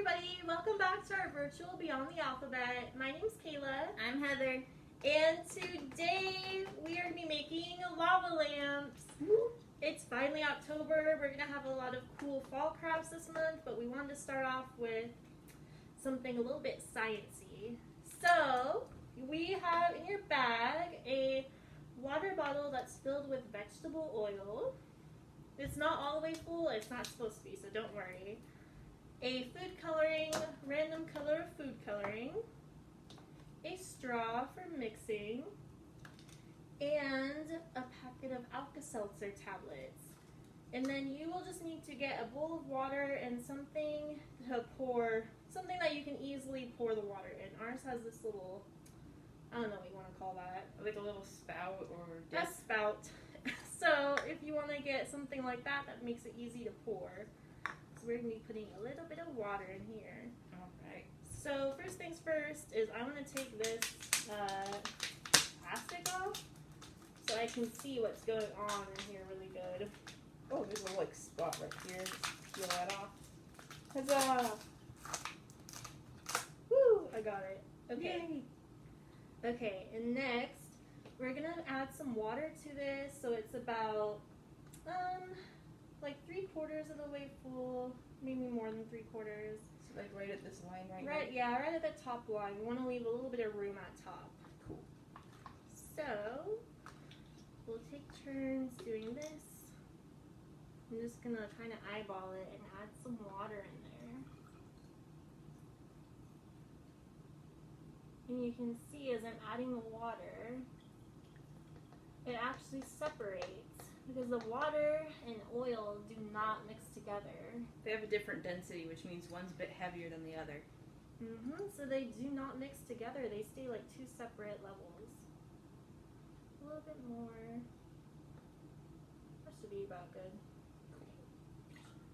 everybody, welcome back to our virtual Beyond the Alphabet. My name's Kayla. I'm Heather. And today we are going to be making lava lamps. It's finally October. We're going to have a lot of cool fall crafts this month, but we wanted to start off with something a little bit sciencey. So we have in your bag a water bottle that's filled with vegetable oil. It's not all the way full. It's not supposed to be, so don't worry. A food coloring, random color of food coloring, a straw for mixing, and a packet of Alka-Seltzer tablets. And then you will just need to get a bowl of water and something to pour, something that you can easily pour the water in. Ours has this little, I don't know what you want to call that. Like a little spout or A spout. So if you want to get something like that, that makes it easy to pour. So we're going to be putting a little bit of water in here. Alright. So first things first is I want to take this plastic off so I can see what's going on in here really good. Oh, there's a little like spot right here. Just peel that off. Huzzah! Woo! I got it. Okay. Yay. Okay, and next we're going to add some water to this so it's about like 3/4 of the way full, maybe more than 3/4. So like right at this line right Right, here? yeah, right at the top line. We want to leave a little bit of room at top. Cool. So, we'll take turns doing this. I'm just going to kind of eyeball it and add some water in there. And you can see as I'm adding the water, it actually separates because the water and oil do not mix together. They have a different density, which means one's a bit heavier than the other. So they do not mix together. They stay like two separate levels. A little bit more. That should be about good.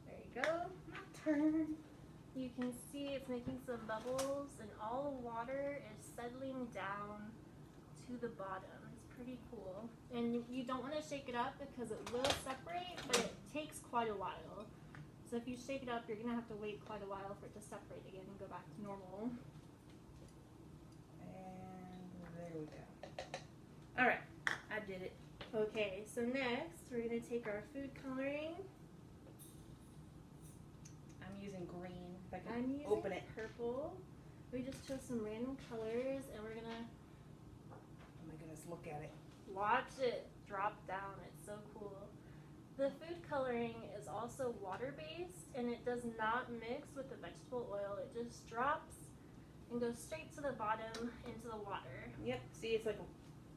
There you go. My turn. You can see it's making some bubbles and all the water is settling down to the bottom. It's pretty cool. And you don't want to shake it up because it will separate, but it takes quite a while. So if you shake it up, you're going to have to wait quite a while for it to separate again and go back to normal. And there we go. Alright, I did it. Okay, so next we're going to take our food coloring. I'm using green. If I can I'm using open it. purple. We just chose some random colors and we're going to Oh my goodness, look at it. watch it drop down. It's so cool. The food coloring is also water-based and it does not mix with the vegetable oil. It just drops and goes straight to the bottom into the water. Yep, see it's like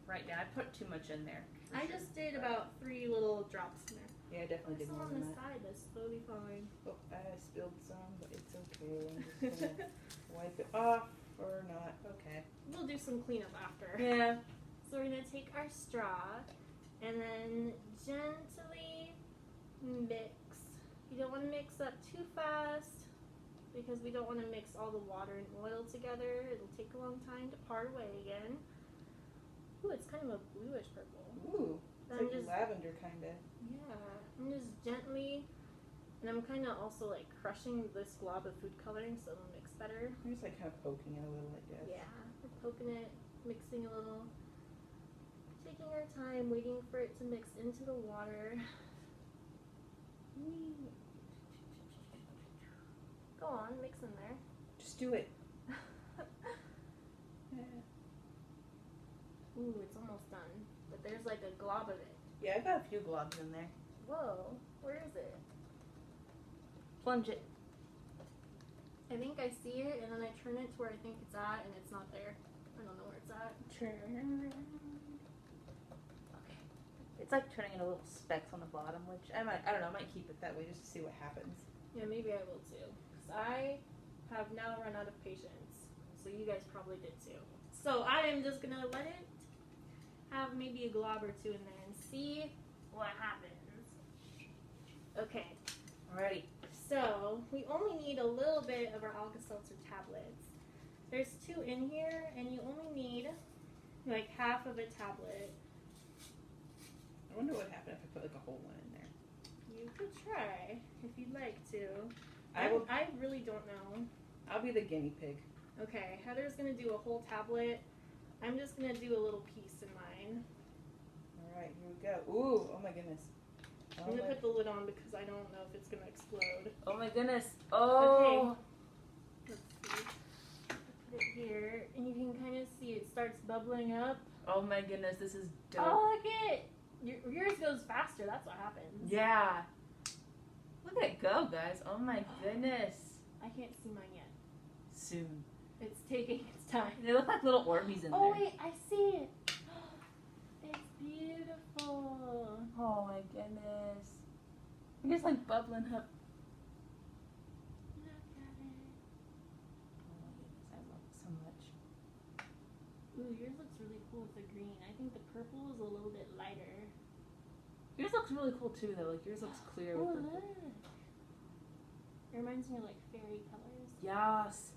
right down. I put too much in there. I just did about 3 little drops in there. Yeah, I definitely There's did some more on than the that. side that's slowly falling. Oh, I spilled some, but it's okay. I'm just gonna wipe it off or not. Okay. We'll do some cleanup after. Yeah. So we're going to take our straw and then gently mix. You don't want to mix up too fast because we don't want to mix all the water and oil together. It'll take a long time to part away again. Ooh, it's kind of a bluish purple. Ooh, it's I'm like just, lavender kind of. yeah, I'm just gently, and I'm kind of also like crushing this glob of food coloring so it'll mix better. I'm just like kind of poking it a little, I guess. Yeah, we're poking it, mixing a little, taking our time, waiting for it to mix into the water. Go on, mix in there. Just do it. Ooh, it's almost done. But there's like a glob of it. Yeah, I've got a few globs in there. Whoa, where is it? Plunge it. I think I see it, and then I turn it to where I think it's at, and it's not there. I don't know where it's at. Turn around. Okay. It's like turning into little specks on the bottom, which I don't know, I might keep it that way just to see what happens. Yeah, maybe I will too. Because I have now run out of patience. So you guys probably did too. So I am just going to let it have maybe a glob or two in there and see what happens. Okay. Alrighty. So we only need a little bit of our Alka-Seltzer tablets. There's 2 in here, and you only need like half of a tablet. I wonder what happened if I put like a whole one in there. You could try if you'd like to. I will. I really don't know. I'll be the guinea pig. Okay, Heather's gonna do a whole tablet. I'm just gonna do a little piece in mine. All right, here we go. Ooh, oh my goodness. I'm gonna put the lid on because I don't know if it's gonna explode. Oh my goodness. Oh. Let's see. Put it here, and you can kind of see it starts bubbling up. Oh my goodness, this is dope. Oh, look at it. Yours goes faster. That's what happens. Yeah. Look at it go, guys. Oh my goodness. I can't see mine yet. Soon. It's taking its time. They look like little Orbeez in there. Oh wait, I see it. It's beautiful. Oh my goodness. It's just like bubbling up. Look at it. Oh my goodness, I love it so much. Ooh, yours looks really cool with the green. I think the purple is a little bit lighter. Yours looks really cool too though. Like yours looks clear Oh, with the... look. It reminds me of like fairy colors. Yes.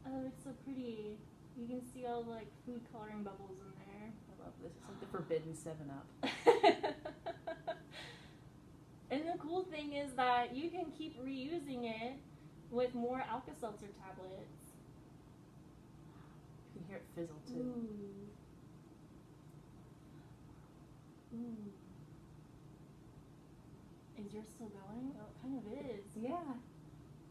Oh, it's so pretty. You can see all the, like food coloring bubbles in there. I love this. It's like the forbidden 7-Up. And the cool thing is that you can keep reusing it with more Alka-Seltzer tablets. You can hear it fizzle too. Ooh. Ooh. Is yours still going? Oh, it kind of is. Yeah.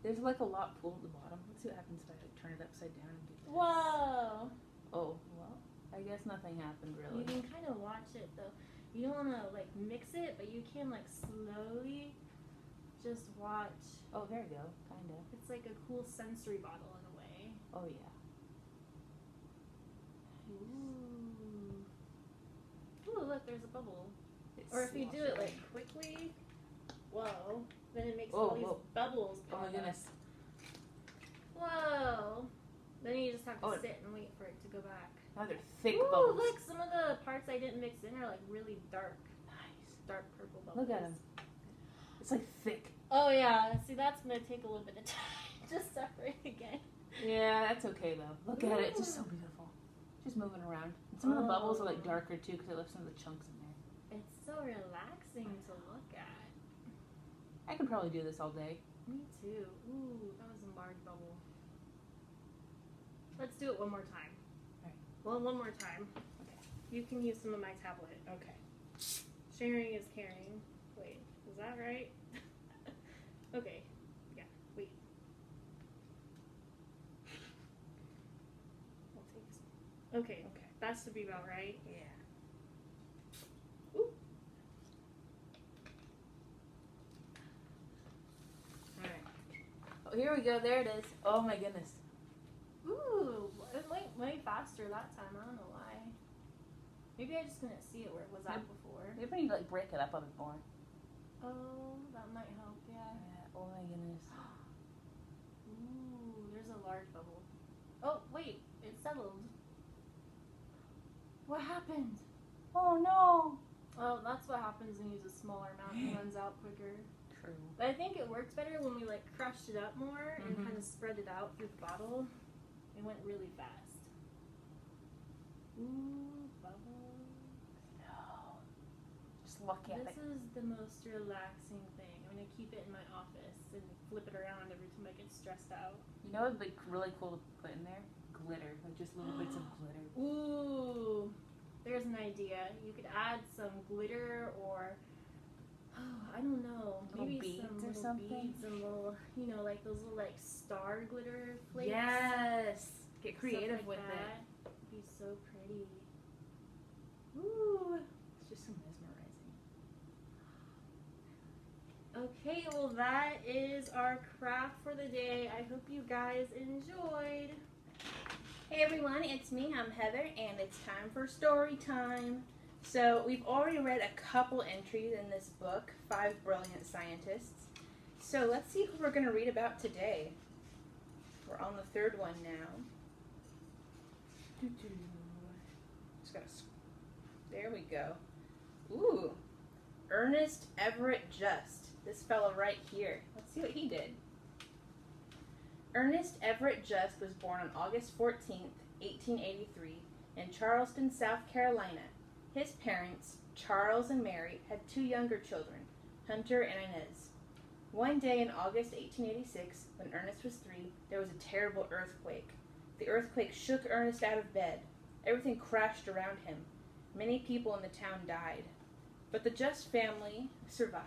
There's like a lot pulled at the bottom. Let's see what happens if I like turn it upside down and do this. Whoa! Oh, well, I guess nothing happened You really. can kind of watch it though. You don't want to like mix it, but you can like slowly just watch. Oh, there you go. Kinda. It's like a cool sensory bottle in a way. Oh, yeah. Ooh. Ooh, look, there's a bubble. It's Or if you do it sloshing. like quickly, whoa, then it makes Whoa, all these whoa. bubbles Oh pop my up. goodness. Whoa. Then you just have to Oh. sit and wait for it to go back. Now they're thick Ooh, bubbles. look, some of the parts I didn't mix in are like really dark, Nice. dark purple bubbles. Look at them. It's like thick. Oh yeah, see that's gonna take a little bit of time to separate again. Yeah, that's okay though. Look at it. It's just so beautiful. Just moving around. And some of the bubbles are like darker too because I left some of the chunks in there. It's so relaxing to look at. I could probably do this all day. Me too. Ooh, that was a large bubble. Let's do it one more time. Alright. Well, one more time. Okay. You can use some of my tablet. Okay. Sharing is caring. Wait, is that right? Okay. Yeah, wait. I'll take some. Okay, Okay. that should be about right. Yeah. Ooh. Alright. Oh, here we go. There it is. Oh my goodness. Ooh, it went way faster that time. I don't know why. Maybe I just couldn't see it where it was at before. Maybe I need to like break it up a bit more. Oh, that might help, yeah. Yeah. Oh my goodness. Ooh, there's a large bubble. Oh, wait, it settled. What happened? Oh no. Oh, that's what happens when you use a smaller amount. It runs out quicker. True. But I think it worked better when we like crushed it up more and Mhm. kind of spread it out through the bottle. It went really fast. Ooh, bubbles. No. Just look at This it. is the most relaxing thing. I'm gonna keep it in my office and flip it around every time I get stressed out. You know what'd be really cool to put in there? Glitter. Like just little bits of glitter. Ooh, there's an idea. You could add some glitter or I don't know, Little maybe beads some or little something? beads and little, you know, like those little like star glitter flakes. Yes. Get Stuff creative like with that. It'd be so pretty. Ooh. it. It's just so mesmerizing. Okay, well that is our craft for the day. I hope you guys enjoyed. Hey everyone, it's me, I'm Heather, and it's time for story time. So we've already read a couple entries in this book, 5 Brilliant Scientists. So let's see who we're going to read about today. We're on the 3rd one now. Just gotta, there we go. Ooh, Ernest Everett Just. This fellow right here. Let's see what he did. Ernest Everett Just was born on August 14th, 1883, in Charleston, South Carolina. His parents, Charles and Mary, had 2 younger children, Hunter and Inez. One day in August 1886, when Ernest was 3, there was a terrible earthquake. The earthquake shook Ernest out of bed. Everything crashed around him. Many people in the town died. But the Just family survived.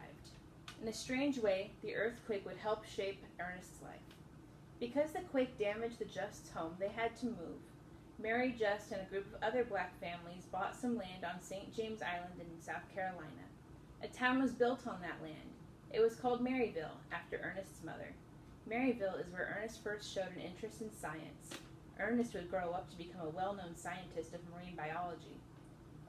In a strange way, the earthquake would help shape Ernest's life. Because the quake damaged the Justs' home, they had to move. Mary Just and a group of other black families bought some land on St. James Island in South Carolina. A town was built on that land. It was called Maryville, after Ernest's mother. Maryville is where Ernest first showed an interest in science. Ernest would grow up to become a well-known scientist of marine biology.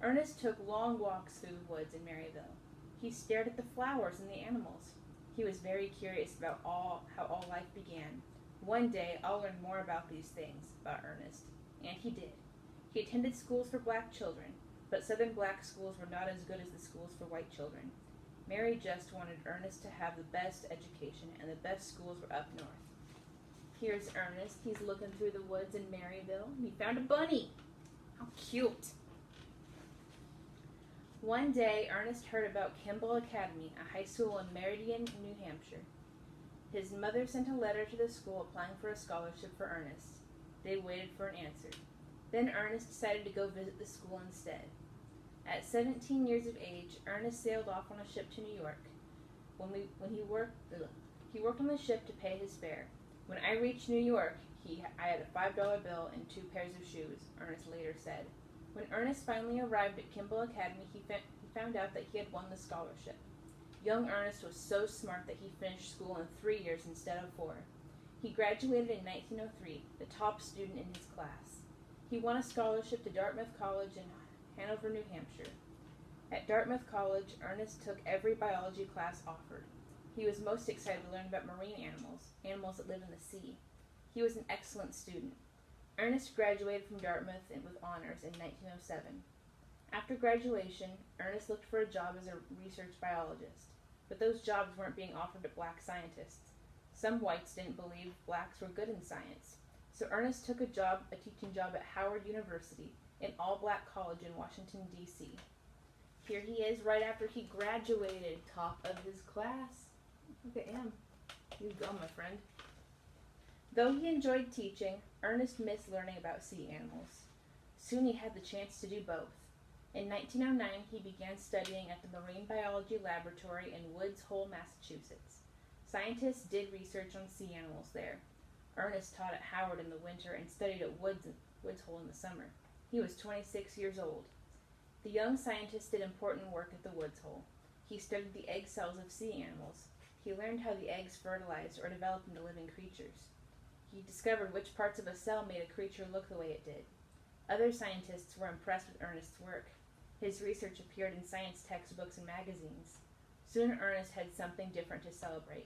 Ernest took long walks through the woods in Maryville. He stared at the flowers and the animals. He was very curious about how all life began. One day, I'll learn more about these things, thought Ernest. And he did. He attended schools for black children, but southern black schools were not as good as the schools for white children. Mary Just wanted Ernest to have the best education, and the best schools were up north. Here's Ernest. He's looking through the woods in Maryville, and he found a bunny. How cute. One day, Ernest heard about Kimball Academy, a high school in Meridian, New Hampshire. His mother sent a letter to the school applying for a scholarship for Ernest. They waited for an answer. Then Ernest decided to go visit the school instead. At 17 years of age, Ernest sailed off on a ship to New York. He worked on the ship to pay his fare. When I reached New York, I had a $5 bill and 2 pairs of shoes, Ernest later said. When Ernest finally arrived at Kimball Academy, he found out that he had won the scholarship. Young Ernest was so smart that he finished school in 3 years instead of 4. He graduated in 1903, the top student in his class. He won a scholarship to Dartmouth College in Hanover, New Hampshire. At Dartmouth College, Ernest took every biology class offered. He was most excited to learn about marine animals that live in the sea. He was an excellent student. Ernest graduated from Dartmouth with honors in 1907. After graduation, Ernest looked for a job as a research biologist, but those jobs weren't being offered to black scientists. Some whites didn't believe blacks were good in science, so Ernest took a teaching job at Howard University, an all-black college in Washington, D.C. Here he is right after he graduated, top of his class. Look at him. You go, my friend. Though he enjoyed teaching, Ernest missed learning about sea animals. Soon he had the chance to do both. In 1909, he began studying at the Marine Biology Laboratory in Woods Hole, Massachusetts. Scientists did research on sea animals there. Ernest taught at Howard in the winter and studied at Woods Hole in the summer. He was 26 years old. The young scientist did important work at the Woods Hole. He studied the egg cells of sea animals. He learned how the eggs fertilized or developed into living creatures. He discovered which parts of a cell made a creature look the way it did. Other scientists were impressed with Ernest's work. His research appeared in science textbooks and magazines. Soon Ernest had something different to celebrate.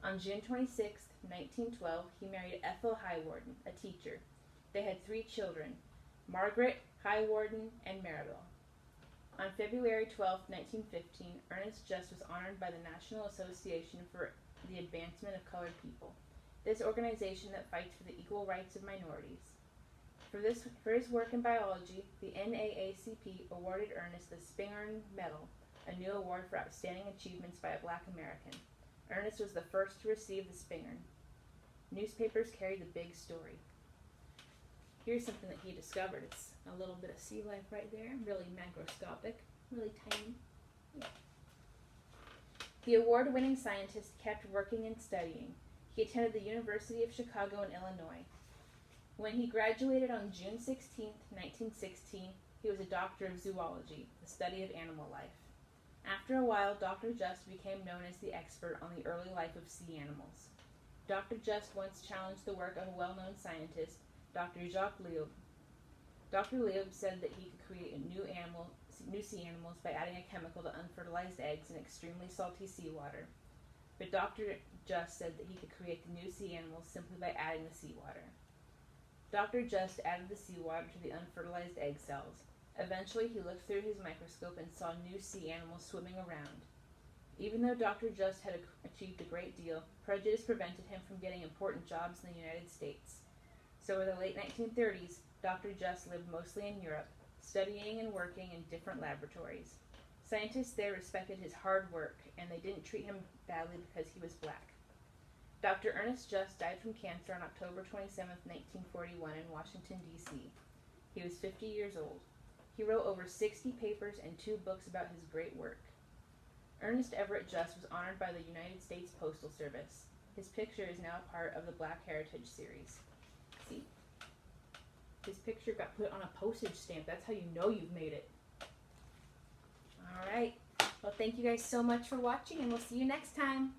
On June 26, 1912, he married Ethel Highwarden, a teacher. They had 3 children, Margaret, Highwarden, and Maribel. On February 12, 1915, Ernest Just was honored by the National Association for the Advancement of Colored People, this organization that fights for the equal rights of minorities. For his work in biology, the NAACP awarded Ernest the Spingarn Medal, a new award for outstanding achievements by a black American. Ernest was the first to receive the Spingarn. Newspapers carried the big story. Here's something that he discovered. It's a little bit of sea life right there, really macroscopic, really tiny. Yeah. The award-winning scientist kept working and studying. He attended the University of Chicago in Illinois. When he graduated on June 16, 1916, he was a doctor of zoology, the study of animal life. After a while, Dr. Just became known as the expert on the early life of sea animals. Dr. Just once challenged the work of a well-known scientist, Dr. Jacques Leob. Dr. Leob said that he could create new sea animals by adding a chemical to unfertilized eggs in extremely salty seawater. But Dr. Just said that he could create the new sea animals simply by adding the seawater. Dr. Just added the seawater to the unfertilized egg cells. Eventually, he looked through his microscope and saw new sea animals swimming around. Even though Dr. Just had achieved a great deal, prejudice prevented him from getting important jobs in the United States. So in the late 1930s, Dr. Just lived mostly in Europe, studying and working in different laboratories. Scientists there respected his hard work, and they didn't treat him badly because he was black. Dr. Ernest Just died from cancer on October 27, 1941 in Washington, D.C. He was 50 years old. He wrote over 60 papers and 2 books about his great work. Ernest Everett Just was honored by the United States Postal Service. His picture is now a part of the Black Heritage series. See? His picture got put on a postage stamp. That's how you know you've made it. All right. Well, thank you guys so much for watching, and we'll see you next time.